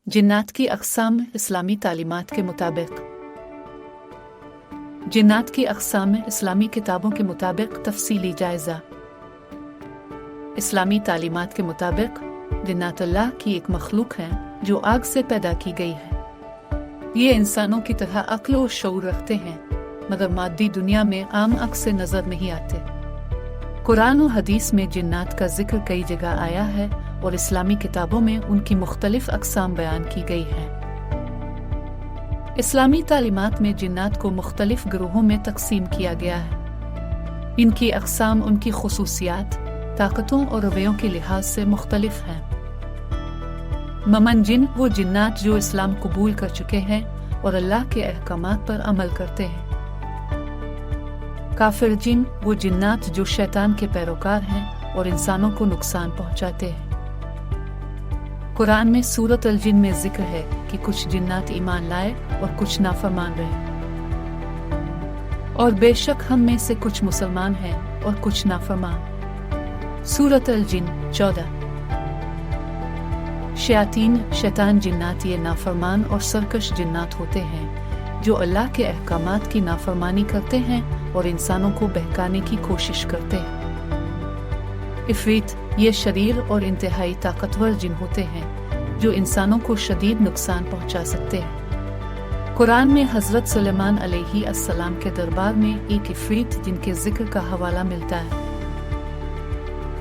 जिन्नात की अक़साम इस्लामी तालीमात के मुताबिक। जिन्नात की अक़साम इस्लामी किताबों के मुताबिक तफसीली जायज़ा। इस्लामी तालीमात के मुताबिक जिन्नात अल्लाह की एक मखलूक है जो आग से पैदा की गई है। ये इंसानों की तरह अक्ल और शऊर रखते हैं, मगर मादी दुनिया में आम अक्ल से नजर नहीं आते। कुरान और हदीस में जिन्नात का जिक्र कई जगह आया है और इस्लामी किताबों में उनकी मुख्तलिफ अक़साम बयान की गई है। इस्लामी तालीमात में जिन्नात को मुख्तलिफ गिरोहों में तकसीम किया गया है। इनकी अक़साम उनकी खुसूसियात, ताकतों और रवैयों के लिहाज से मुख्तलिफ हैं। ममन जिन वो जिन्नात जो इस्लाम कबूल कर चुके हैं और अल्लाह के अहकामात पर अमल करते हैं। काफिर जिन वो जिन्नात जो शैतान के पैरोकार हैं और इंसानों को नुकसान पहुंचाते हैं। कुरान में सूरत अल जिन में जिक्र है कि कुछ जिन्नात ईमान लाए और कुछ नाफरमान रहे, और बेशक हम में से कुछ मुसलमान हैं और कुछ नाफरमान। सूरत अल जिन 14। शयातीन शैतान जिन्नात ये नाफरमान और सरकश जिन्नात होते हैं जो अल्लाह के अहकामात की नाफरमानी करते हैं और इंसानों को बहकाने की कोशिश करते हैं। इफरीत ये शरीर और इंतहाई ताकतवर जिन होते हैं जो इंसानों को शदीद नुकसान पहुंचा सकते हैं। कुरान में हजरत सुलेमान अलैहि अस्सलाम के दरबार में एक इफरीत जिनके जिक्र का हवाला मिलता है।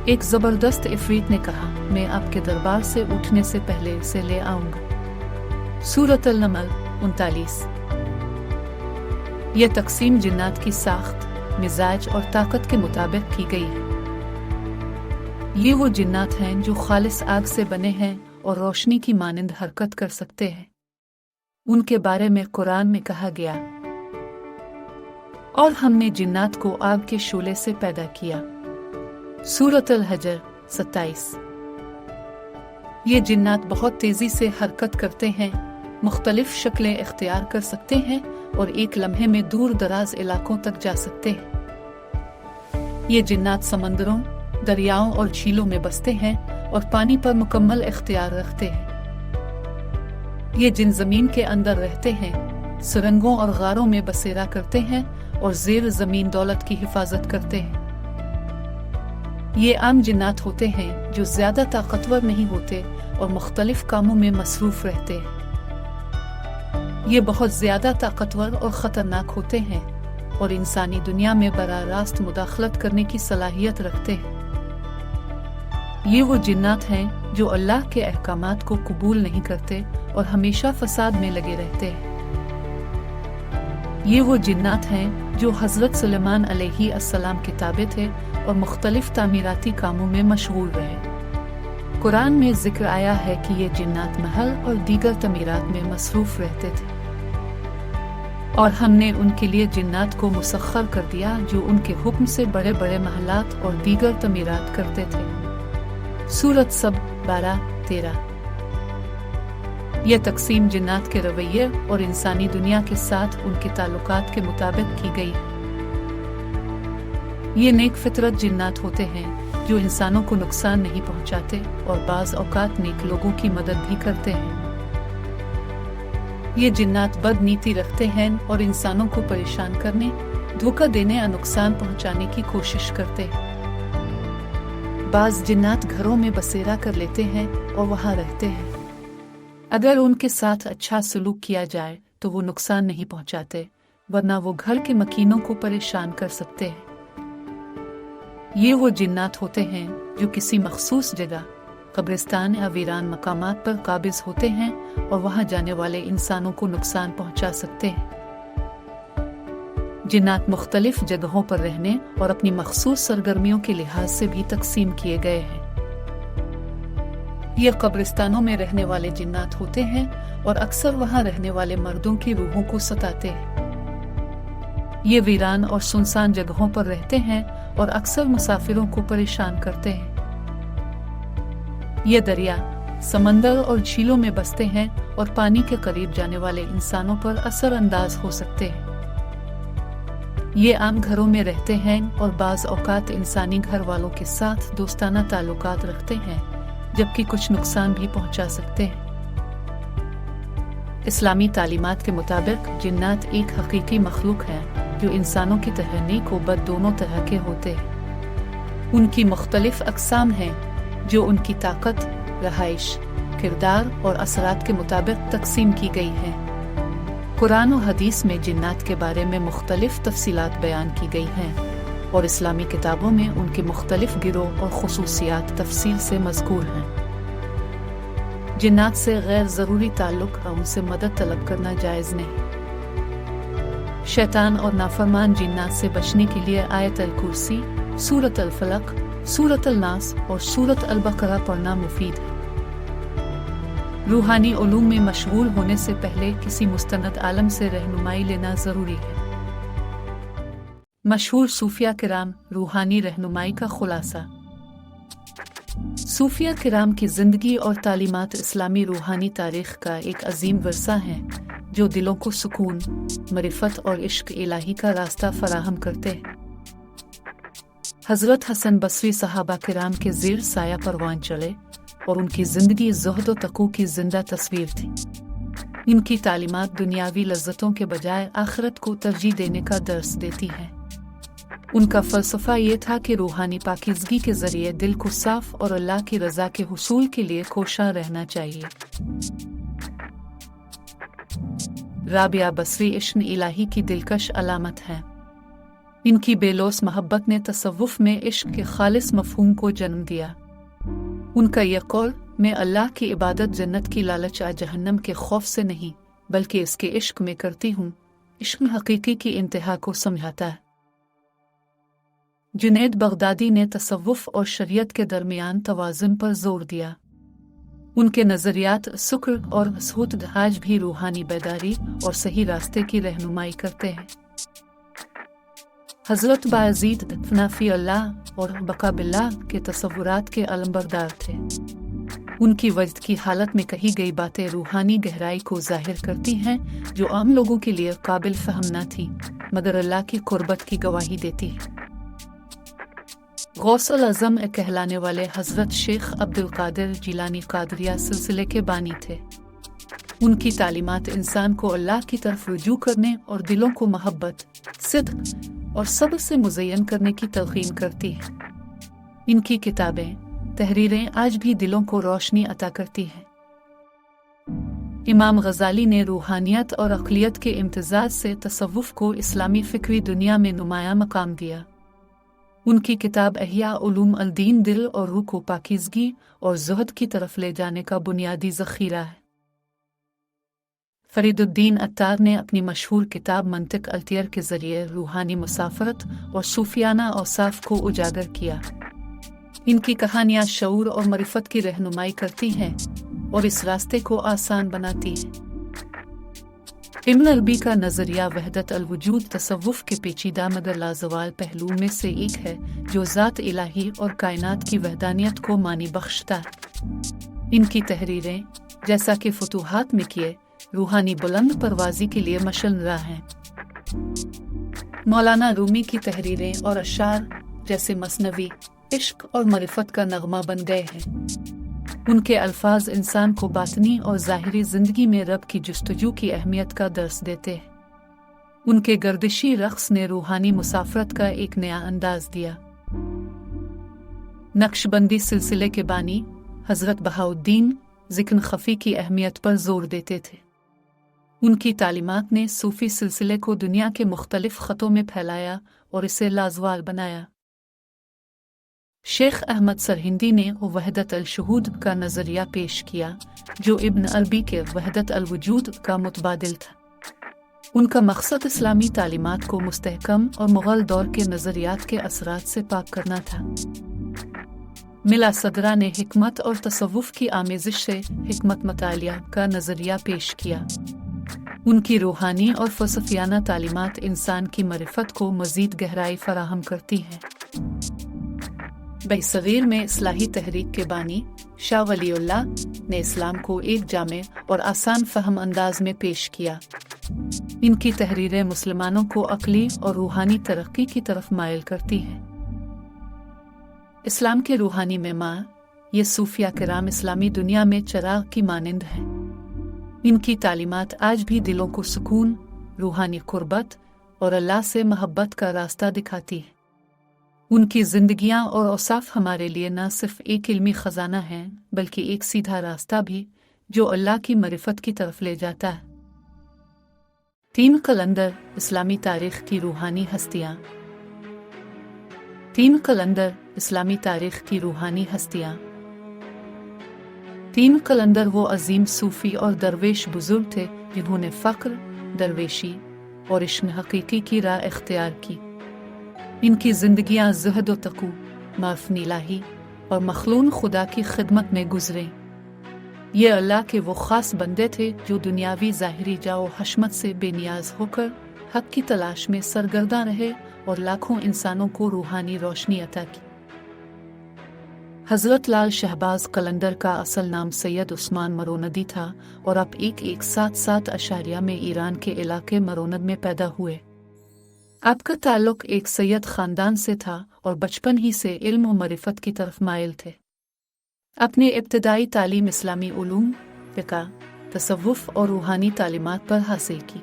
एक जबरदस्त इफरीत ने कहा, मैं आपके दरबार से उठने से पहले इसे ले आऊंगा। सूरत अल नमल 39। यह तकसीम जिन्नात की साख्त, मिजाज और ताकत के मुताबिक की गई है। ये वो जिन्नात हैं जो खालिस आग से बने हैं और रोशनी की मानिंद हरकत कर सकते हैं। उनके बारे में कुरान में कहा गया, और हमने जिन्नात को आग के शोले से पैदा किया। सूरत अल हजर 27। ये जिन्नात बहुत तेजी से हरकत करते हैं, मुख्तलिफ शक्लें इख्तियार कर सकते हैं और एक लम्हे में दूर दराज इलाकों तक जा सकते हैं। ये जिन्नात समंदरों, दरियाओं और झीलों में बसते हैं और पानी पर मुकम्मल इख्तियार रखते हैं। ये जिन जमीन के अंदर रहते हैं, सुरंगों और गारों में बसेरा करते हैं और जेर जमीन दौलत की हिफाजत करते हैं। ये आम जिन्नात होते हैं जो ज्यादा ताकतवर नहीं होते और मुख्तलिफ कामों में मसरूफ रहते हैं। ये बहुत ज्यादा ताकतवर और ख़तरनाक होते हैं और इंसानी दुनिया में बराह रास्त मुदाखलत करने की सलाहियत रखते हैं। ये वो जिन्नात हैं जो अल्लाह के अहकामात को कबूल नहीं करते और हमेशा फसाद में लगे रहते हैं। ये वो जिन्नात हैं जो हजरत सुलेमान अलैहि अस्सलाम के ताबे थे और मुख्तलिफ तामीराती कामों में मशगूल रहे। कुरान में जिक्र आया है कि ये जिन्नात महल और दीगर तमीरात में मसरूफ रहते थे, और हमने उनके लिए जिन्नात को मुसख्खर कर दिया जो उनके हुक्म से बड़े बड़े महलात और दीगर तमीरात करते थे। सूरत सब 12-13। यह तकसीम जिन्नात के रवैये और इंसानी दुनिया के साथ उनके ताल्लुकात के मुताबिक की गई है। ये नेक फितरत जिन्नात होते हैं जो इंसानों को नुकसान नहीं पहुंचाते और बाज़ औकात नेक लोगों की मदद भी करते हैं। ये जिन्नात बदनीति रखते हैं और इंसानों को परेशान करने, धोखा देने या नुकसान पहुंचाने की कोशिश करते हैं। बाज़ जिन्नात घरों में बसेरा कर लेते हैं और वहां रहते हैं। अगर उनके साथ अच्छा सलूक किया जाए तो वो नुकसान नहीं पहुंचाते, वरना वो घर के मकीनों को परेशान कर सकते हैं। ये वो जिन्नात होते हैं जो किसी मखसूस जगह, कब्रिस्तान या वीरान मकामात पर काबिज होते हैं और वहां जाने वाले इंसानों को नुकसान पहुंचा सकते हैं। जिन्नात मुख्तलिफ जगहों पर रहने और अपनी मखसूस सरगर्मियों के लिहाज से भी तकसीम किए गए हैं। ये कब्रिस्तानों में रहने वाले जिन्नात होते हैं और अक्सर वहां रहने वाले मर्दों की रूहों को सताते हैं। ये वीरान और सुनसान जगहों पर रहते हैं और अक्सर मुसाफिरों को परेशान करते हैं। ये दरिया, समंदर और झीलों में बसते हैं और पानी के करीब जाने वाले इंसानों पर असर अंदाज हो सकते हैं। ये आम घरों में रहते हैं और बाज़ औकात इंसानी घर वालों के साथ दोस्ताना ताल्लुकात रखते हैं, जबकि कुछ नुकसान भी पहुंचा सकते हैं। इस्लामी तालीमात के मुताबिक जिन्नात एक हकीकी मखलूक है जो इंसानों की तरह नेक व बद दोनों तरह के होते हैं। उनकी मुख्तलिफ अक़साम हैं जो उनकी ताकत, रहाइश, किरदार और असरात के मुताबिक तकसीम की गई हैं। कुरान और हदीस में जिन्नात के बारे में मुख्तलिफ तफसीलात बयान की गई हैं और इस्लामी किताबों में उनके मुख्तलिफ गिरोह और खुसूसियात तफसील से मज़कूर हैं। जिन्नात से गैर ज़रूरी ताल्लुक़ और उनसे मदद तलब करना जायज़ नहीं। शैतान और नाफरमान जिन्नात से बचने के लिए आयत अल कुर्सी, सूरत अल फलक, सूरत अल नास और सूरत अल बकरा पढ़ना मुफीद है। रूहानी उलूम में मशगूल होने से पहले किसी मुस्तनद आलम से रहनुमाई लेना ज़रूरी है। मशहूर सूफिया किराम रूहानी रहनुमाई का खुलासा। सूफिया किराम की ज़िंदगी और तालीमात इस्लामी रूहानी तारीख़ का एक अजीम वर्सा है जो दिलों को सुकून, मरिफत और इश्क इलाही का रास्ता फराहम करते हैं। हज़रत हसन बसरी सहाबा किराम के ज़ेर साया परवान चले और उनकी ज़िंदगी ज़ुहद व तक़वा की ज़िंदा तस्वीर थी। इनकी तालीमात दुनियावी लज़्ज़तों के बजाय आखिरत को तरजीह देने का दर्स देती है। उनका फ़लसफ़ा ये था कि रूहानी पाकीज़गी के ज़रिए दिल को साफ़ और अल्लाह की रज़ा के हुसूल के लिए कोशा रहना चाहिए। राबिया बसरी इश्क़ इलाही की दिलकश अलामत है। इनकी बेलोस मोहब्बत ने तसव्वुफ़ में इश्क के खालिस मफ़हूम को जन्म दिया। उनका यह कौल, मैं अल्लाह की इबादत जन्नत की लालच आ जहन्नम के खौफ से नहीं बल्कि इसके इश्क में करती हूँ, इश्क हकीकी की इंतहा को समझाता है। जुनैद बगदादी ने तसव्वुफ़ और शरीयत के दरमियान तवाज़ुन पर जोर दिया। उनके नज़रियात शुक्र और सुहूद आज भी रूहानी बेदारी और सही रास्ते की रहनुमाई करते हैं। हज़रत बायज़ीद फ़नाफ़ी अल्लाह और बका बिल्लाह के तसव्वुरात के अलंबरदार थे। उनकी वजद की हालत में कही गई बातें रूहानी गहराई को ज़ाहिर करती हैं जो आम लोगों के लिए काबिल फ़हम न थी मगर अल्लाह की क़ुर्बत की गवाही देती है। गौसल आज़म कहलाने वाले हज़रत शेख अब्दुल कादिर जिलानी कादरिया सिलसिले के बानी थे। उनकी तालीमात इंसान को अल्लाह की तरफ रुजू करने और दिलों को मोहब्बत, सिद्क़ और सब्र से मुज़य्यन करने की तलक़ीन करती है। इनकी किताबें, तहरीरें आज भी दिलों को रोशनी अता करती हैं। इमाम गज़ाली ने रूहानियत और अक़लियत के इम्तिज़ाज से तसव्वुफ़ को इस्लामी फ़िक्री दुनिया में नुमाया मकाम दिया। उनकी किताब इहया उलूम अल दीन दिल और रूह को पाकीज़गी और ज़ुहद की तरफ ले जाने का बुनियादी ज़ख़ीरा है। फरीदुद्दीन अत्तार ने अपनी मशहूर किताब मंतिक़ अल-तियर के ज़रिए रूहानी मुसाफ़रत और सूफियाना औसाफ़ को उजागर किया। इनकी कहानियाँ शऊर और मरिफत की रहनुमाई करती हैं और इस रास्ते को आसान बनाती हैं। इब्न अरबी का नज़रिया वहदत अल-वजूद तसव्वुफ़ के पेचीदा मगर लाज़वाल पहलू में से एक है जो ज़ात इलाही और कायनात की वहदानियत को मानी बख्शता है। इनकी तहरीरें, जैसा कि फुतूहात में किए, रूहानी बुलंद परवाज़ी के लिए मशअल हैं। मौलाना रूमी की तहरीरें और अशार जैसे मसनवी इश्क और मरिफत का नगमा बन गए हैं। उनके अल्फाज इंसान को बातनी और ज़ाहिरी ज़िंदगी में रब की जुस्तजू की अहमियत का दर्स देते हैं। उनके गर्दिशी रक़्स ने रूहानी मुसाफ़रत का एक नया अंदाज़ दिया। नक्शबंदी सिलसिले के बानी हज़रत बहाउद्दीन ज़िक्र ख़फ़ी की अहमियत पर जोर देते थे। उनकी तालीमात ने सूफ़ी सिलसिले को दुनिया के मुख्तलिफ ख़तों में फैलाया और इसे लाज़वाल बनाया। शेख अहमद सरहिंदी ने वहदत अल-शुहूद का नज़रिया पेश किया जो इब्न अरबी के वहदत अल-वजूद का मुतबादिल था। उनका मकसद इस्लामी तालीमात को मुस्तहकम और मुग़ल दौर के नज़रियात के असरात से पाक करना था। मिला सदरा ने हिकमत और तसव्वुफ़ की आमेज़िश से हिकमत मतालिया का नज़रिया पेश किया। उनकी रूहानी और फ़लसफ़ियाना तालीमात इंसान की मरिफत को मज़ीद गहराई फराहम करती हैं। बहसगीर में इस्लाही तहरीक के बानी शाह वलीउल्लाह ने इस्लाम को एक जामे और आसान फ़हम अंदाज में पेश किया। इनकी तहरीरें मुसलमानों को अक़ली और रूहानी तरक्की की तरफ मायल करती हैं। इस्लाम के रूहानी मेमार ये सूफिया किराम इस्लामी दुनिया में चराग की मानिंद हैं। इनकी तालीमात आज भी दिलों को सुकून, रूहानी कुर्बत और अल्लाह से मोहब्बत का रास्ता दिखाती है। उनकी जिंदगियां और औसाफ हमारे लिए न सिर्फ एक इल्मी खजाना हैं, बल्कि एक सीधा रास्ता भी जो अल्लाह की मरिफत की तरफ ले जाता है। 3 कलंदर इस्लामी तारीख की रूहानी हस्तियां। 3 कलंदर इस्लामी तारीख की रूहानी हस्तियां। 3 कलंदर वो अजीम सूफी और दरवेश बुजुर्ग थे जिन्होंने फ़क्र, दरवेशी और इश्क हकीकी की राह इख्तियार की। इनकी जिंदगियां ज़ुहद व तक़ू, माफ़ इलाही और मखलून खुदा की खिदमत में गुजरें। ये अल्लाह के वो ख़ास बंदे थे जो दुनियावी ज़ाहिरी जाओ हशमत से बेनियाज होकर हक़ की तलाश में सरगर्दा रहे और लाखों इंसानों को रूहानी रोशनी अता की। हज़रत लाल शहबाज कलंदर का असल नाम सैयद उस्मान मरोनदी था और अब 1177 अशारिया में ईरान के इलाके मरोनद में पैदा हुए। आपका ताल्लुक एक सैयद ख़ानदान से था और बचपन ही से इल्म व मरिफत की तरफ माइल थे। अपने इब्तदाई तालीम इस्लामी उलूम, फ़िक़्ह, तसव्वुफ़ और रूहानी तालीमात पर हासिल की।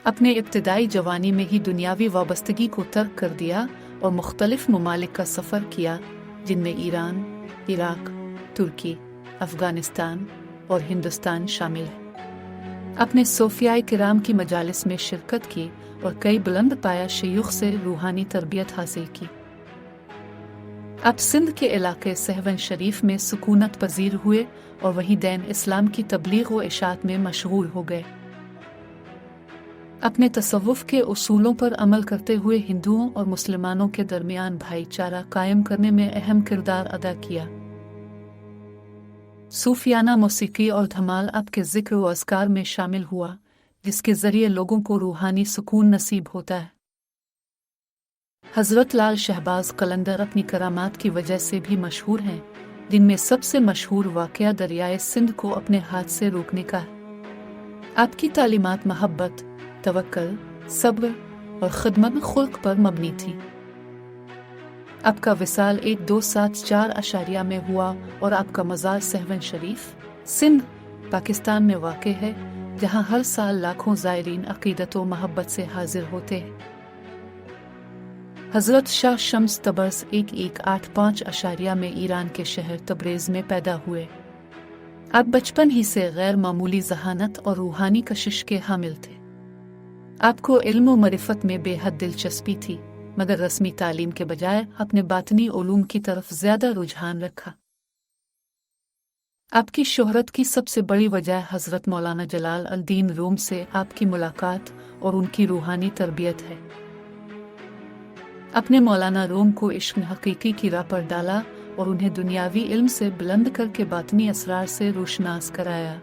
अपने इब्तदाई जवानी में ही दुनियावी वाबस्तगी को तर्क कर दिया और मुख्तलिफ ममालिक का सफ़र किया, जिनमें ईरान, इराक, तुर्की, अफ़गानिस्तान और हिंदुस्तान शामिल है। अपने सोफियाए किराम की मजालिस में शिरकत की और कई बुलंद पाया शयूख से रूहानी तरबियत हासिल की। अब सिंध के इलाके सहवन शरीफ में सुकूनत पजीर हुए और वहीं दैन इस्लाम की तबलीग व इशाअत में मशगूल हो गए। अपने तसव्वुफ़ के उसूलों पर अमल करते हुए हिंदुओं और मुसलमानों के दरमियान भाईचारा कायम करने में अहम किरदार अदा किया। सूफियाना मौसीकी और धमाल आपके ज़िक्र व अस्कार में शामिल हुआ, जिसके ज़रिए लोगों को रूहानी सुकून नसीब होता है। हज़रत लाल शहबाज कलंदर अपनी करामात की वजह से भी मशहूर हैं, जिनमें सबसे मशहूर वाक़या दरियाए सिंध को अपने हाथ से रोकने का है। आपकी तालीमात मोहब्बत, तवक्कुल, सब्र और खिदमत खुल्क पर मबनी थी। आपका विसाल 1274 अशारिया में हुआ और आपका मज़ार सहवन शरीफ, सिंध, पाकिस्तान में वाक़ है, जहाँ हर साल लाखों ज़ायरीन अक़ीदत व मोहब्बत से हाजिर होते हैं। हज़रत शाह शम्स तबर्स 1185 अशारिया में ईरान के शहर तबरेज़ में पैदा हुए। आप बचपन ही से गैर मामूली ज़हानत और रूहानी कशिश के हामिल थे। आपको इल्म व मरिफत में बेहद दिलचस्पी थी, मगर रस्मी तालीम के बजाय अपने बातनी उलूम की तरफ ज़्यादा रुझान रखा। आपकी शोहरत की सबसे बड़ी वजह हज़रत मौलाना जलाल अल-दीन रूम से आपकी मुलाकात और उनकी रूहानी तरबियत है। अपने मौलाना रूम को इश्क हकीकी की राह पर डाला और उन्हें दुनियावी इल्म से बुलंद करके बातनी असरार से रोशनास कराया।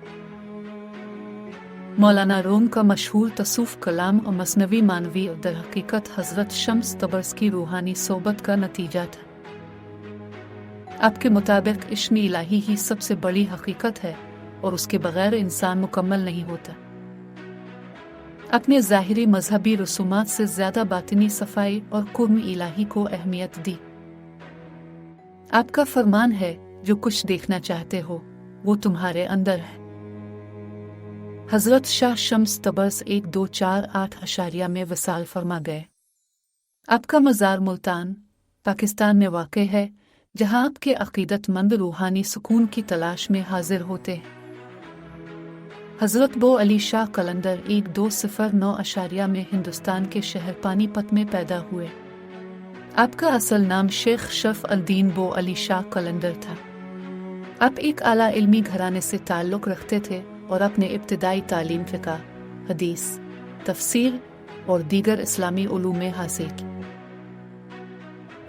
मौलाना रूम का मशहूर तसूफ़ कलाम और मसनवी मानवी दर हकीकत हज़रत शम्स तबर्स की रूहानी सोबत का नतीजा था। आपके मुताबिक इश्क इलाही ही सबसे बड़ी हकीकत है और उसके बगैर इंसान मुकम्मल नहीं होता। अपने ज़ाहिरी मजहबी रसूमात से ज़्यादा बातिनी सफाई और कुर्म इलाही को अहमियत दी। आपका फरमान है, जो कुछ देखना चाहते हो वो तुम्हारे अंदर है। हज़रत शाह शम्स तबर्स 1248 अशारिया में वसाल फरमा गए। आपका मज़ार मुल्तान, पाकिस्तान में वाक़ है, जहाँ आपके अक़ीदतमंद रूहानी सुकून की तलाश में हाजिर होते हैं। हज़रत बो अली शाह कलंदर 1209 अशारिया में हिंदुस्तान के शहर पानीपत में पैदा हुए। आपका असल नाम शेख शरफ अल-दीन बो अली शाह कलंदर था। आप एक आला इल्मी घराने से ताल्लुक़ रखते थे और अपने इब्तिदाई तालीम फ़िक़्ह, हदीस, तफ़सीर और दीगर इस्लामी उलूम में हासिल की।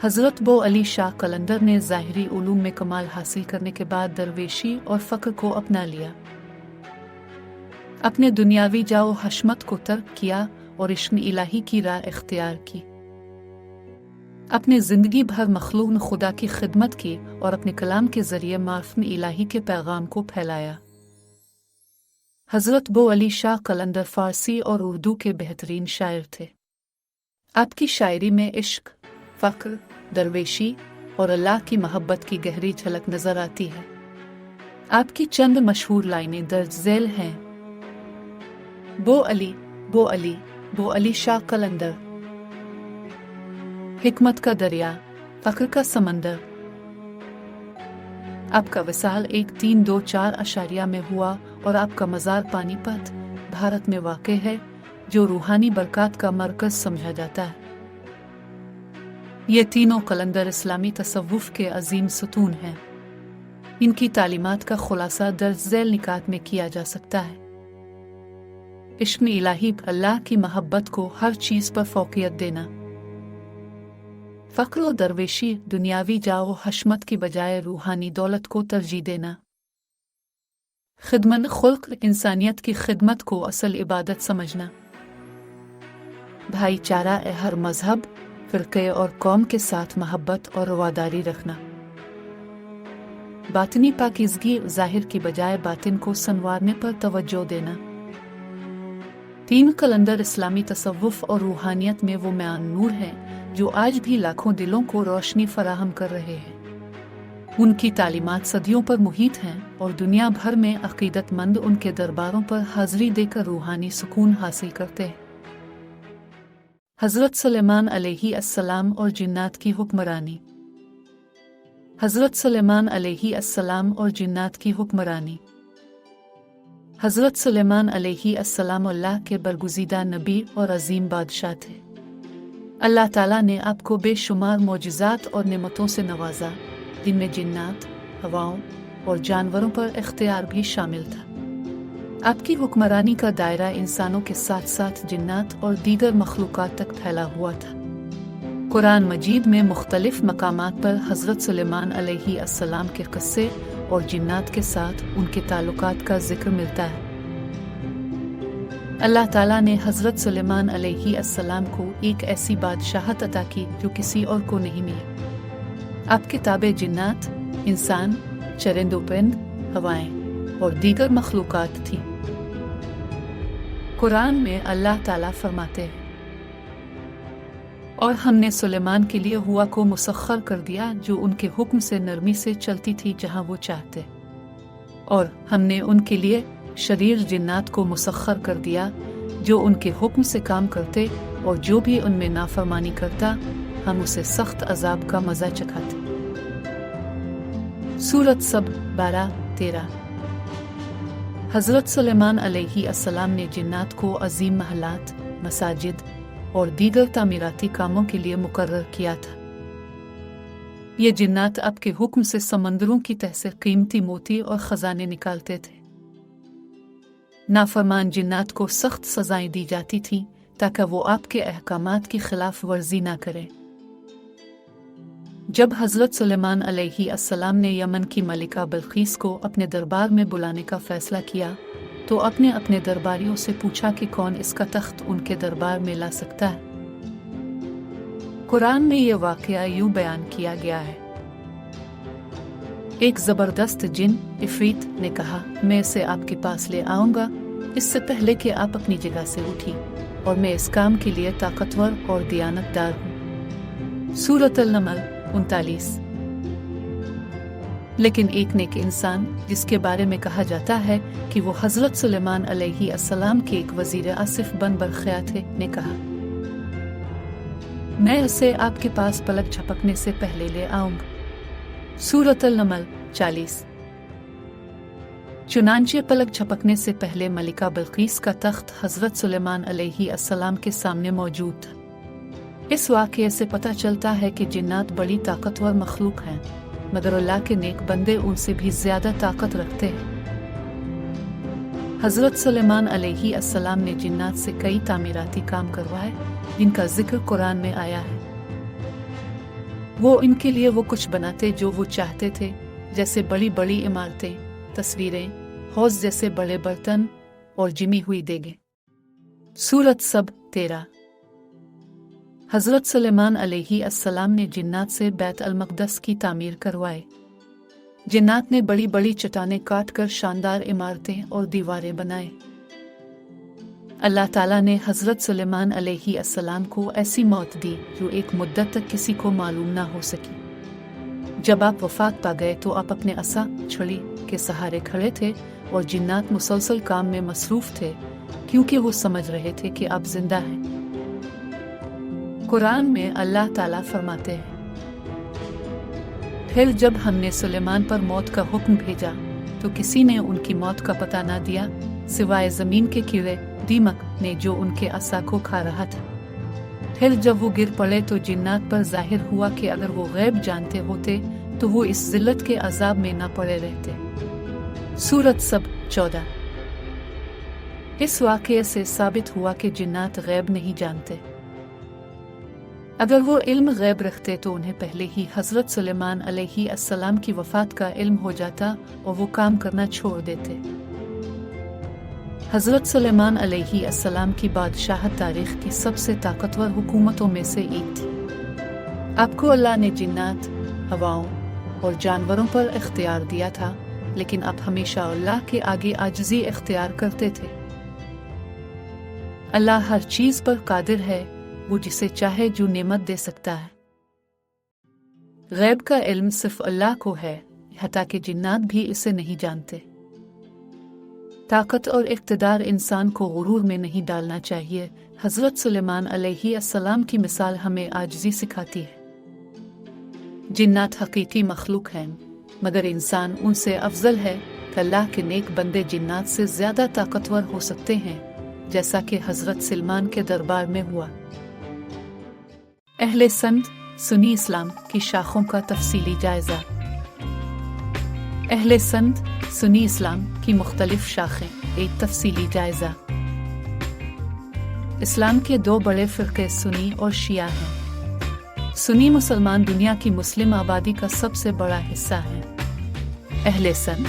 हज़रत बो अली शाह कलंदर ने ज़ाहिरी उलूम में कमाल हासिल करने के बाद दरवेशी और फ़क्र को अपना लिया। अपने दुनियावी जाओ हशमत को तर्क किया और इश्क इलाही की राह इख्तियार की। अपने ज़िंदगी भर मखलूक खुदा की खिदमत की और अपने कलाम के ज़रिए मार्फ़त इलाही के पैगाम को फैलाया। हज़रत बो अली शाह कलंदर फ़ारसी और उर्दू के बेहतरीन शायर थे। आपकी शायरी में इश्क, फ़क्र, दरवेशी और अल्लाह की मोहब्बत की गहरी झलक नज़र आती है। आपकी चंद मशहूर लाइनें दर्ज झैल हैं। बो अली, बो अली, बो अली शाह कलंदर। हिकमत का दरिया, फख्र का समंदर। आपका विसाल 1324 अशारिया में हुआ और आपका मज़ार पानीपत, भारत में वाक़ है, जो रूहानी बरक़ात का मरकज़ समझा जाता है। ये तीनों कलंदर इस्लामी तसव्वुफ़ के अजीम सुतून हैं। इनकी तालीमात का खुलासा दर्ज झैल निकात में किया जा सकता है। इश्क़ इलाही, अल्लाह की महब्बत को हर चीज़ पर फ़ौक़ियत देना। फ़क्र और दरवेशी, दुनियावी जाओ हशमत की बजाय रूहानी दौलत को तरजीह देना। खिदमत खुल्क, इंसानियत की खिदमत को असल इबादत समझना। भाईचारा, हर मजहब, फ़िरक़े और कौम के साथ महब्बत और रवादारी रखना। बातिनी पाकीज़गी, ज़ाहिर की बजाय बातिन को संवारने पर तवज्जो देना। तीन कलंदर इस्लामी तसव्वुफ़ और रूहानियत में वो म्यान नूर हैं जो आज भी लाखों दिलों को रोशनी फराहम कर रहे हैं। उनकी तालीमात सदियों पर मुहित हैं और दुनिया भर में अक़ीदतमंद उनके दरबारों पर हाज़री देकर रूहानी सुकून हासिल करते हैं। हज़रत सुलेमान अलैहि अस्सलाम और जिन्नात की हुक्मरानी। हज़रत सुलेमान अलैहि अस्सलाम और जिन्नात की हुक्मरानी। हज़रत सुलेमान अलैहि अस्सलाम अल्लाह के बरगुज़ीदा नबी और अजीम बादशाह थे। अल्लाह ताला ने आपको बेशुमार मौजिज़ात और नेमतों से नवाजा, जिनमें जिन्नात, हवाओं और जानवरों पर इख्तियार भी शामिल था। आपकी हुक्मरानी का दायरा इंसानों के साथ साथ जिन्नात और दीगर मखलूक़ात तक फैला हुआ था। कुरान मजीद में मुख्तलिफ मकामात पर हज़रत सुलेमान अलैहि अस्सलाम के क़स्से और जिन्नात के साथ उनके ताल्लुकात का जिक्र मिलता है। अल्लाह ताला ने हज़रत सुलेमान अलैहि अस्सलाम को एक ऐसी बादशाहत अता की जो किसी और को नहीं मिली। आपके ताबे जिन्नात, इंसान, चरिंदोपरिंद, हवाएं और दीगर मखलूक़ात थी। कुरान में अल्लाह ताला फरमाते हैं, और हमने सुलेमान के लिए हुआ को मुसख्खर कर दिया जो उनके हुक्म से नरमी से चलती थी जहां वो चाहते, और हमने उनके लिए शरीर जिन्नात को मुसख्खर कर दिया जो उनके हुक्म से काम करते, और जो भी उनमें नाफरमानी करता हम उसे सख्त अजाब का मज़ा चखाते। सूरत सब 12-13। हज़रत सुलेमान अलैहि अस्सलाम ने जिन्नात को अजीम महलात, मसाजिद और दीगर तामीराती कामों के लिए मुकर्रर किया था। ये जिन्नात आपके हुक्म से समंदरों की तह से कीमती मोती और ख़जाने निकालते थे। नाफरमान जिन्नात को सख्त सज़ाएं दी जाती थीं ताकि वो आपके अहकामात की खिलाफ वर्जी ना करें। जब हज़रत सुलेमान अलैहि अस्सलाम ने यमन की मलिका बिल्क़ीस को अपने दरबार में बुलाने का फ़ैसला किया तो अपने अपने दरबारियों से पूछा कि कौन इसका तख्त उनके दरबार में ला सकता है। कुरान में यह वाक़या यूं बयान किया गया है, एक ज़बरदस्त जिन इफ़रीत ने कहा, मैं इसे आपके पास ले आऊँगा इससे पहले कि आप अपनी जगह से उठी, और मैं इस काम के लिए ताकतवर और दियानतदार हूँ। सूरत अल-नमल 39। लेकिन एक नेक इंसान जिसके बारे में कहा जाता है कि वो हज़रत सुलेमान अलैहि अस्सलाम के एक वज़ीर आसिफ बन बरख्या थे, ने कहा, मैं इसे आपके पास पलक झपकने से पहले ले आऊँगा। सूरत अल-नमल 40। चुनांचे पलक झपकने से पहले मलिका बिल्क़ीस का तख्त हज़रत सुलेमान अलैहि अस्सलाम के सामने मौजूद था। इस वाक़ये से पता चलता है कि जिन्नात बड़ी ताकतवर मखलूक हैं, मगर अल्लाह के नेक बंदे उनसे भी ज़्यादा ताकत रखते हैं। हज़रत सुलेमान अलैहि अस्सलाम ने जिन्नात से कई तामीराती काम करवाए जिनका जिक्र कुरान में आया है। वो इनके लिए वो कुछ बनाते जो वो चाहते थे, जैसे बड़ी बड़ी इमारतें, तस्वीरें, हौज़ जैसे बड़े बर्तन और जिमी हुई देगे। सूरत सब 13। हज़रत सुलेमान अलैहि अस्सलाम ने जिन्नात से बैत अल-मक़दस की तामीर करवाए। जिन्नात ने बड़ी बड़ी चट्टानें काट कर शानदार इमारतें और दीवारें बनाए। अल्लाह ताला ने हज़रत सुलेमान अलैहि अस्सलाम को ऐसी मौत दी जो एक मुद्दत तक किसी को मालूम ना हो सकी। जब आप वफात पा गए तो आप अपने असा छड़ी के सहारे खड़े थे और जिन्नात मुसलसल काम में मसरूफ थे, क्योंकि वो समझ रहे थे कि आप जिंदा हैं। कुरान में अल्लाह ताला फरमाते हैं, फिर जब हमने सुलेमान पर मौत का हुक्म भेजा तो किसी ने उनकी मौत का पता ना दिया सिवाय जमीन के कीड़े दीमक ने जो उनके असा को खा रहा था। फिर जब वो गिर पड़े तो जिन्नात पर जाहिर हुआ कि अगर वो गैब जानते होते तो वो इस जिल्लत के अजाब में ना पड़े रहते। सूरत सब 14। इस वाक़ये से साबित हुआ कि जिन्नात गैब नहीं जानते। अगर वो इल्म गैब रखते तो उन्हें पहले ही हज़रत सुलेमान अलैहिस्सलाम की वफ़ात का इल्म हो जाता और वो काम करना छोड़ देते। हज़रत सुलेमान अलैहिस्सलाम की बादशाहत तारीख़ की सबसे ताकतवर हुकूमतों में से एक थी। आपको अल्लाह ने जिन्नात, हवाओं और जानवरों पर इख्तियार दिया था, लेकिन आप हमेशा अल्लाह के आगे आजिज़ी इख्तियार करते थे। अल्लाह हर चीज़ पर कादिर है, वो जिसे चाहे जो नेमत दे सकता है। गैब का इल्म सिर्फ अल्लाह को है, हत्ता कि जिन्नात भी इसे नहीं जानते। ताकत और इक़्तिदार इंसान को गुरूर में नहीं डालना चाहिए। हज़रत सुलेमान अलैहिस्सलाम की मिसाल हमें आजिज़ी सिखाती है। जिन्नात हकीकी मखलूक हैं, मगर इंसान उनसे अफजल है। अल्लाह के नेक बंदे जिन्नात से ज़्यादा ताकतवर हो सकते हैं, जैसा कि हज़रत सुलेमान के दरबार में हुआ। अहले संत सुन्नी इस्लाम की शाखों का तफसीली जायज़ा। अहले संत सुन्नी इस्लाम की मुख्तलिफ शाखें, एक तफसीली जायज़ा। इस्लाम के दो बड़े फ़िरक़े सुन्नी और शिया हैं। सुन्नी मुसलमान दुनिया की मुस्लिम आबादी का सबसे बड़ा हिस्सा है। अहले संत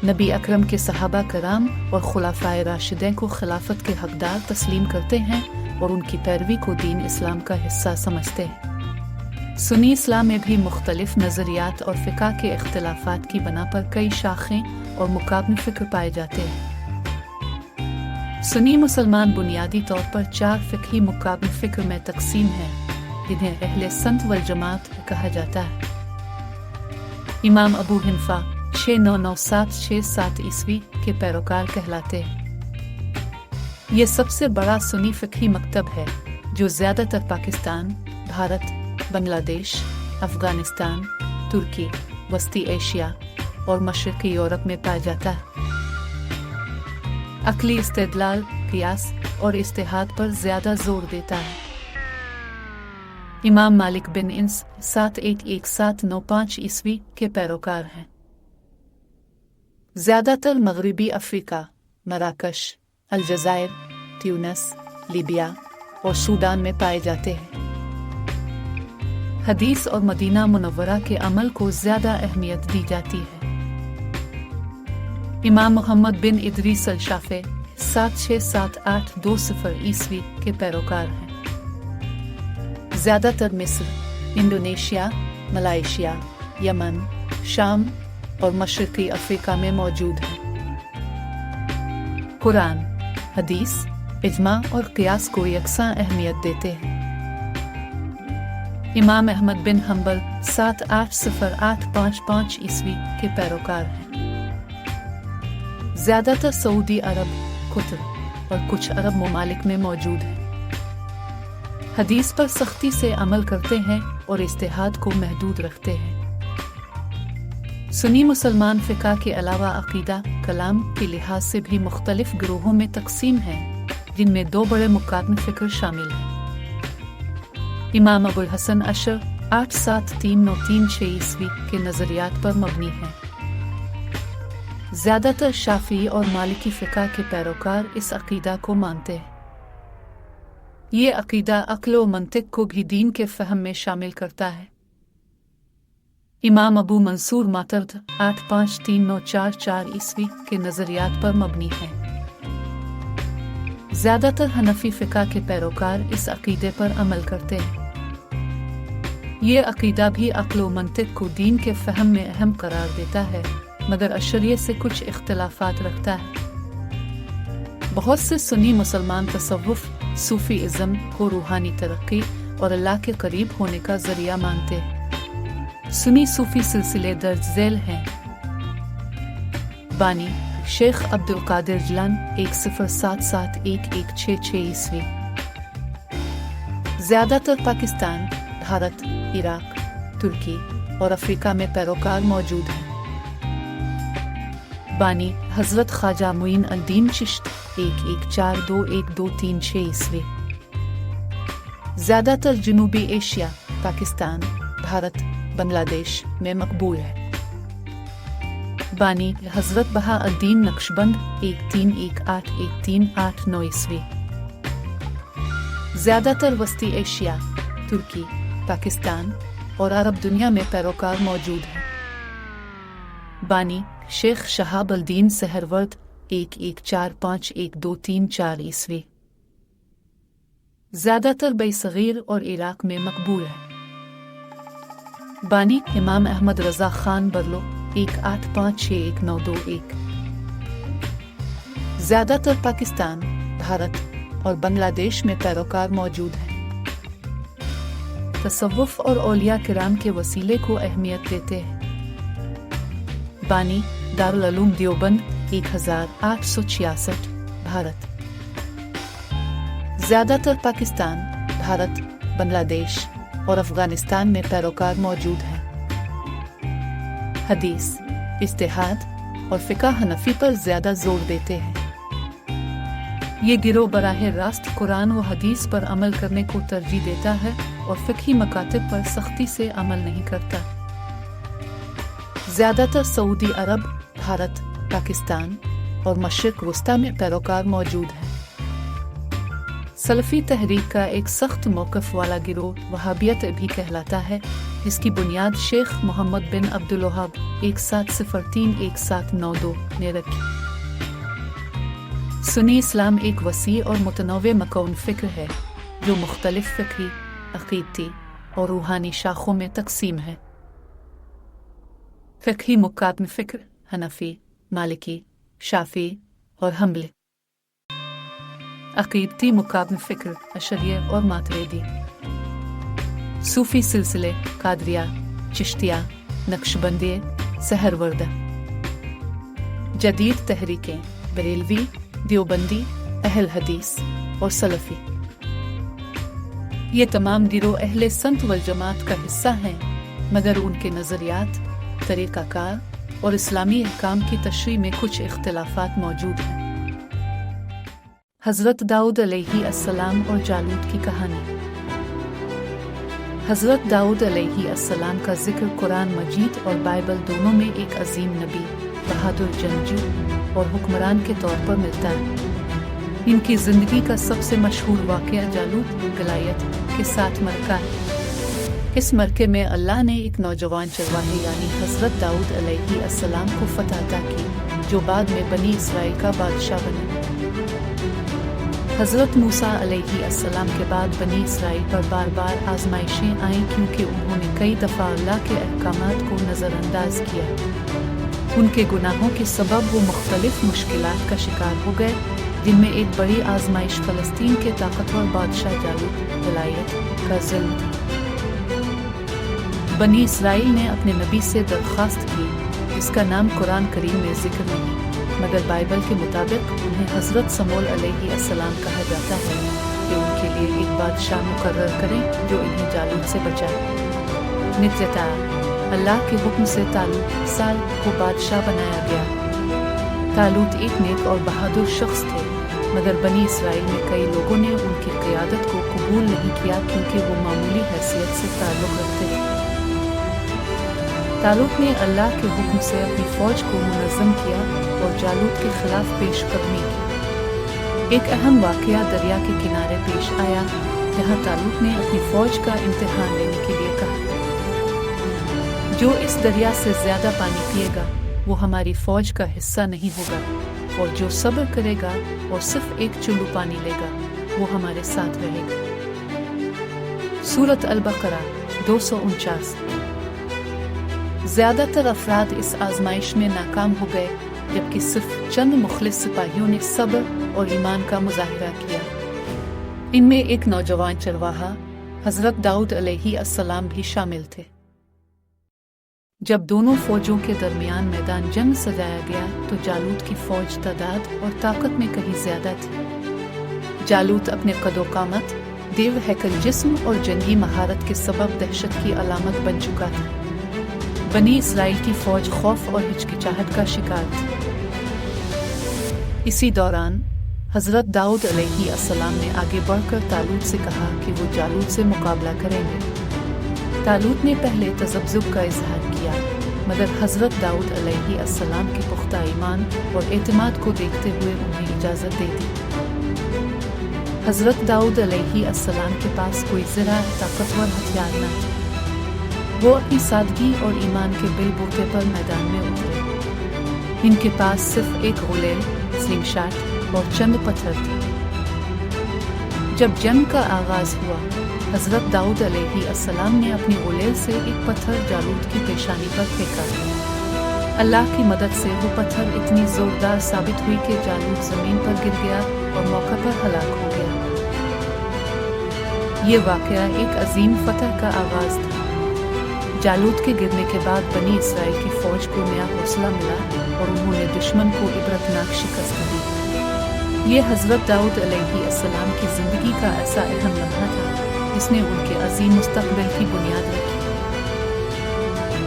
नबी अकरम के सहाबा कराम और खुलाफाए राशिदैन को खिलाफत के हकदार तस्लीम करते हैं और उनकी पैरवी को दीन इस्लाम का हिस्सा समझते हैं। सुन्नी इस्लाम में भी मुख्तलिफ नज़रियात और फ़िक़ा के इख्तिलाफ़ात की बना पर कई शाखें और मुकाबले फ़िक्र पाए जाते हैं। सुन्नी मुसलमान बुनियादी तौर पर 4 फ़िक़ही मुकाबले फ़िक्र में तकसीम हैं, जिन्हें अहले संत वल जमात कहा जाता है। इमाम अबू हनीफ़ा 69967 ईस्वी के पैरोकार कहलाते हैं। ये सबसे बड़ा सुन्नी फ़िक़ही मकतब है जो ज़्यादातर पाकिस्तान, भारत, बांग्लादेश, अफ़गानिस्तान, तुर्की, वस्ती एशिया और मशरक़ी यूरोप में पाया जाता है। अक़ली इस्तेदलाल, क़ियास और इज्तिहाद पर ज़्यादा ज़ोर देता है। इमाम मालिक बिन इन्स 711-795 ईस्वी के पैरोकार हैं। ज़्यादातर मग़रिबी अफ़्रीका, मराकश, अलजायर, ट्यूनिस, लीबिया और सूडान में पाए जाते हैं। हदीस और मदीना मुनव्वरा के अमल को ज़्यादा अहमियत दी जाती है। इमाम मोहम्मद बिन इदरीस अल-शाफ़े 767820 ईस्वी के पैरोकार हैं। ज़्यादातर मिस्र, इंडोनेशिया, मलाइशिया, यमन, शाम और मशरक़ी अफ़्रीका में मौजूद हैं। कुरान, हदीस, इज्मा और क़ियास को यकसां अहमियत देते हैं। इमाम अहमद बिन हम्बल 780855 ईस्वी के पैरोकार हैं। ज़्यादातर सऊदी अरब, कुतर और कुछ अरब ममालिक में मौजूद हैं। हदीस पर सख्ती से अमल करते हैं और इज्तिहाद को महदूद रखते हैं। सुन्नी मुसलमान फ़िक़ा के अलावा अक़ीदा, कलाम के लिहाज से भी मुख्तलिफ गिरोहों में तकसीम हैं, जिनमें 2 बड़े मुकाबले फ़िक्र शामिल हैं। इमाम अबुल हसन अशर 87393 ईस्वी के नज़रियात पर मबनी हैं। ज़्यादातर शाफ़ी और मालिकी फ़िक़ा के पैरोकार इस अक़ीदा को मानते हैं। ये अक़ीदा अक़ल व मंतिक़ को भी दीन के फ़हम में शामिल करता है। इमाम अबू मंसूर मातर्द 853944 ईस्वी के नज़रियात पर मबनी हैं। ज़्यादातर हनफी फ़िक़ा के पैरोकार इस अक़ीदे पर अमल करते हैं। ये अक़ीदा भी अक़ल व मंतिक़ को दीन के फ़हम में अहम करार देता है, मगर अशरियत से कुछ इख्तिलाफ़ात रखता है। बहुत से सुन्नी मुसलमान तसव्वुफ़, सूफ़ीइज़्म को रूहानी तरक्की और अल्लाह के करीब होने का ज़रिया मानते हैं। سنی صوفی سلسلے درج ذیل ہیں۔ بانی شیخ عبدالقادر جیلان 10771166 زیادہ تر پاکستان، بھارت، عراق، ترکی اور افریقہ میں پیروکار موجود ہیں۔ بانی حضرت خواجہ معین الدین چشت 11421236 زیادہ تر جنوبی ایشیا، پاکستان، بھارت، بنگلہ دیش میں مقبول ہے۔ بانی حضرت بہا الدین نقشبند 13181389 زیادہ تر وسطی ایشیا، ترکی، پاکستان اور عرب دنیا میں پیروکار موجود ہیں۔ بانی شیخ شہاب الدین سہرورد 11451234 زیادہ تر بئی صغیر اور عراق میں مقبول ہے۔ بانی امام احمد رضا خان برلو 18561921 زیادہ تر پاکستان، بھارت اور بنگلہ دیش میں پیروکار موجود ہیں۔ تصوف اور اولیاء کرام کے وسیلے کو اہمیت دیتے ہیں۔ بانی دارالعلوم دیوبند 1866 بھارت زیادہ تر پاکستان، بھارت، بنگلہ دیش اور افغانستان میں پیروکار موجود ہیں۔ حدیث، اجتہاد اور فقہ حنفی پر زیادہ زور دیتے ہیں۔ یہ گروہ براہ راست قرآن و حدیث پر عمل کرنے کو ترجیح دیتا ہے اور فقہی مکاتب پر سختی سے عمل نہیں کرتا۔ زیادہ تر سعودی عرب، بھارت، پاکستان اور مشرق وسطیٰ میں پیروکار موجود ہیں۔ سلفی تحریک کا ایک سخت موقف والا گروہ وہابیت بھی کہلاتا ہے، جس کی بنیاد شیخ محمد بن عبدالوہاب 17031792 نے رکھی۔ سنی اسلام ایک وسیع اور متنوع مکون فکر ہے جو مختلف فقہی، عقیدتی اور روحانی شاخوں میں تقسیم ہے۔ فقہی مکاتب فکر حنفی، مالکی، شافعی اور حنبلی۔ عقیدتی مکاتب فکر اشعریہ اور ماتریدی۔ صوفی سلسلے قادریہ، چشتیہ، نقشبندیہ، سہروردہ۔ جدید تحریکیں بریلوی، دیوبندی، اہل حدیث اور سلفی۔ یہ تمام گروہ اہل سنت والجماعت کا حصہ ہیں، مگر ان کے نظریات، طریقہ کار اور اسلامی احکام کی تشریح میں کچھ اختلافات موجود ہیں۔ حضرت داؤد علیہ السلام اور جالوت کی کہانی۔ حضرت داؤد علیہ السلام کا ذکر قرآن مجید اور بائبل دونوں میں ایک عظیم نبی، بہادر جنگجو اور حکمران کے طور پر ملتا ہے۔ ان کی زندگی کا سب سے مشہور واقعہ جالوت گلائیت کے ساتھ مرکہ ہے۔ اس مرکے میں اللہ نے ایک نوجوان چرواہے یعنی حضرت داؤد علیہ السلام کو فتح عطا کی، جو بعد میں بنی اسرائیل کا بادشاہ بنے۔ حضرت موسیٰ علیہ السلام کے بعد بنی اسرائیل پر بار بار آزمائشیں آئیں کیونکہ انہوں نے کئی دفعہ اللہ کے احکامات کو نظر انداز کیا۔ ان کے گناہوں کے سبب وہ مختلف مشکلات کا شکار ہو گئے، جن میں ایک بڑی آزمائش فلسطین کے طاقتور بادشاہ جالوت گلائیت کا ظلم تھا۔ بنی اسرائیل نے اپنے نبی سے درخواست کی، جس کا نام قرآن کریم میں ذکر نہیں، مگر بائبل کے مطابق انہیں حضرت سموئیل علیہ السلام کہا جاتا ہے کہ ان کے لیے ایک بادشاہ مقرر کریں جو انہیں جالوت سے بچائے۔ نتیجتاً اللہ کے حکم سے طالوت سال کو بادشاہ بنایا گیا۔ طالوت ایک نیک اور بہادر شخص تھے، مگر بنی اسرائیل میں کئی لوگوں نے ان کی قیادت کو قبول نہیں کیا کیونکہ وہ معمولی حیثیت سے تعلق رکھتے تھے۔ طالوت نے اللہ کے حکم سے اپنی فوج کو منظم کیا اور جالوت کے خلاف پیش قدمی کی۔ ایک اہم واقعہ دریا کے کنارے پیش آیا، جہاں طالوت نے اپنی فوج کا امتحان لینے کے لیے کہا، جو اس دریا سے زیادہ پانی پیے گا وہ ہماری فوج کا حصہ نہیں ہوگا، اور جو صبر کرے گا اور صرف ایک چلو پانی لے گا وہ ہمارے ساتھ رہے گا۔ سورۃ البقرہ 249۔ زیادہ تر افراد اس آزمائش میں ناکام ہو گئے، جبکہ صرف چند مخلص سپاہیوں نے صبر اور ایمان کا مظاہرہ کیا۔ ان میں ایک نوجوان چرواہا حضرت داؤد علیہ السلام بھی شامل تھے۔ جب دونوں فوجوں کے درمیان میدان جنگ سجایا گیا تو جالوت کی فوج تعداد اور طاقت میں کہیں زیادہ تھی۔ جالوت اپنے قد و قامت، دیو ہیکل جسم اور جنگی مہارت کے سبب دہشت کی علامت بن چکا تھا۔ بنی اسرائیل کی فوج خوف اور ہچکچاہٹ کا شکار تھی۔ اسی دوران حضرت داؤد علیہ السلام نے آگے بڑھ کر طالوت سے کہا کہ وہ جالوت سے مقابلہ کریں گے۔ طالوت نے پہلے تذبذب کا اظہار کیا، مگر حضرت داؤد علیہ السلام کے پختہ ایمان اور اعتماد کو دیکھتے ہوئے انہیں اجازت دے دی۔ حضرت داؤد علیہ السلام کے پاس کوئی ذرا طاقتور ہتھیار نہ تھے۔ وہ اپنی سادگی اور ایمان کے بل بوتے پر میدان میں اترے۔ ان کے پاس صرف ایک غلیل، سلنگ شاٹ اور چند پتھر تھے۔ جب جنگ کا آغاز ہوا، حضرت داؤد علیہ السلام نے اپنی غلیل سے ایک پتھر جالوت کی پیشانی پر پھینکا۔ اللہ کی مدد سے وہ پتھر اتنی زوردار ثابت ہوئی کہ جالوت زمین پر گر گیا اور موقع پر ہلاک ہو گیا۔ یہ واقعہ ایک عظیم فتح کا آغاز تھا۔ جالوت کے گرنے کے بعد بنی اسرائیل کی فوج کو نیا حوصلہ ملا اور انہوں نے دشمن کو عبرتناک شکست دی۔ یہ حضرت داؤد علیہ السلام کی زندگی کا ایسا اہم لمحہ تھا جس نے ان کے عظیم مستقبل کی بنیاد رکھی۔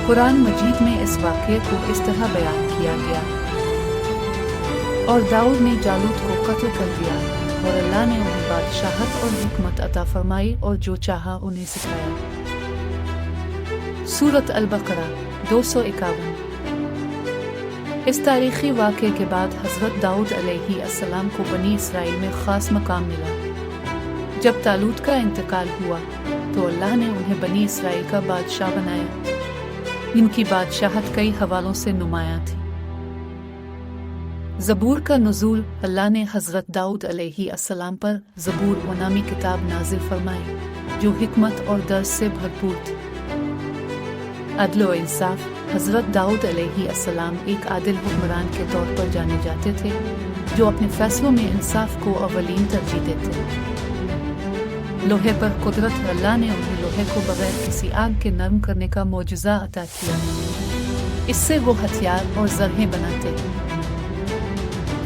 قرآن مجید میں اس واقعے کو اس طرح بیان کیا گیا: اور داؤد نے جالوت کو قتل کر دیا اور اللہ نے انہیں بادشاہت اور حکمت عطا فرمائی اور جو چاہا انہیں سکھایا۔ سورۃ البقرہ 251۔ اس تاریخی واقعے کے بعد حضرت داؤد علیہ السلام کو بنی اسرائیل میں خاص مقام ملا۔ جب طالوت کا انتقال ہوا تو اللہ نے انہیں بنی اسرائیل کا بادشاہ بنایا۔ ان کی بادشاہت کئی حوالوں سے نمایاں تھی۔ زبور کا نزول: اللہ نے حضرت داؤد علیہ السلام پر زبور و نامی کتاب نازل فرمائی جو حکمت اور درس سے بھرپور تھی۔ عدل و انصاف: حضرت داؤد علیہ السلام ایک عادل حکمران کے طور پر جانے جاتے تھے جو اپنے فیصلوں میں انصاف کو اولین ترجیح دیتے۔ لوہے پر قدرت: اللہ نے انہیں لوہے کو بغیر کسی آگ کے نرم کرنے کا معجزہ عطا کیا۔ اس سے وہ ہتھیار اور زرہیں بناتے۔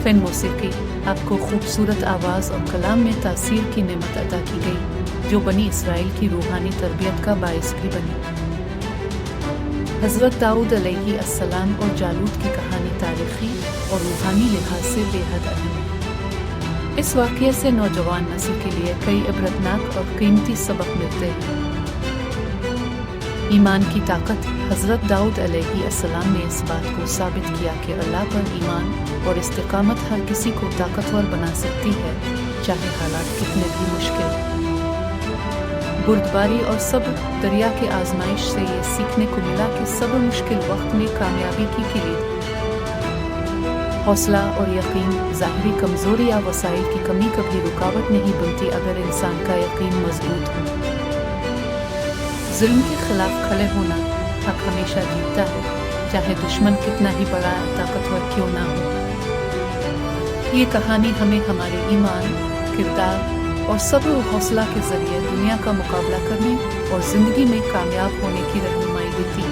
فن موسیقی: آپ کو خوبصورت آواز اور کلام میں تاثیر کی نعمت عطا کی گئی جو بنی اسرائیل کی روحانی تربیت کا باعث بھی بنی۔ حضرت داؤد علیہ السلام اور جالوت کی کہانی تاریخی اور روحانی لحاظ سے بے حد اہم ہے۔ اس واقعے سے نوجوان نسل کے لیے کئی عبرتناک اور قیمتی سبق ملتے ہیں۔ ایمان کی طاقت: حضرت داؤد علیہ السلام نے اس بات کو ثابت کیا کہ اللہ پر ایمان اور استقامت ہر کسی کو طاقتور بنا سکتی ہے، چاہے حالات کتنے بھی مشکل ہوں۔ بردباری اور صبر: دریا کے آزمائش سے یہ سیکھنے کو ملا کہ صبر مشکل وقت میں کامیابی کی کلید ہے۔ حوصلہ اور یقین: ظاہری کمزوری یا وسائل کی کمی کبھی رکاوٹ نہیں بنتی اگر انسان کا یقین مضبوط ہو۔ ظلم کے خلاف کھڑے ہونا: حق ہمیشہ جیتتا ہے، چاہے دشمن کتنا ہی بڑا طاقتور کیوں نہ ہو۔ یہ کہانی ہمیں ہمارے ایمان، کردار اور صبر و حوصلہ کے ذریعے دنیا کا مقابلہ کرنے اور زندگی میں کامیاب ہونے کی رہنمائی دیتی ہے۔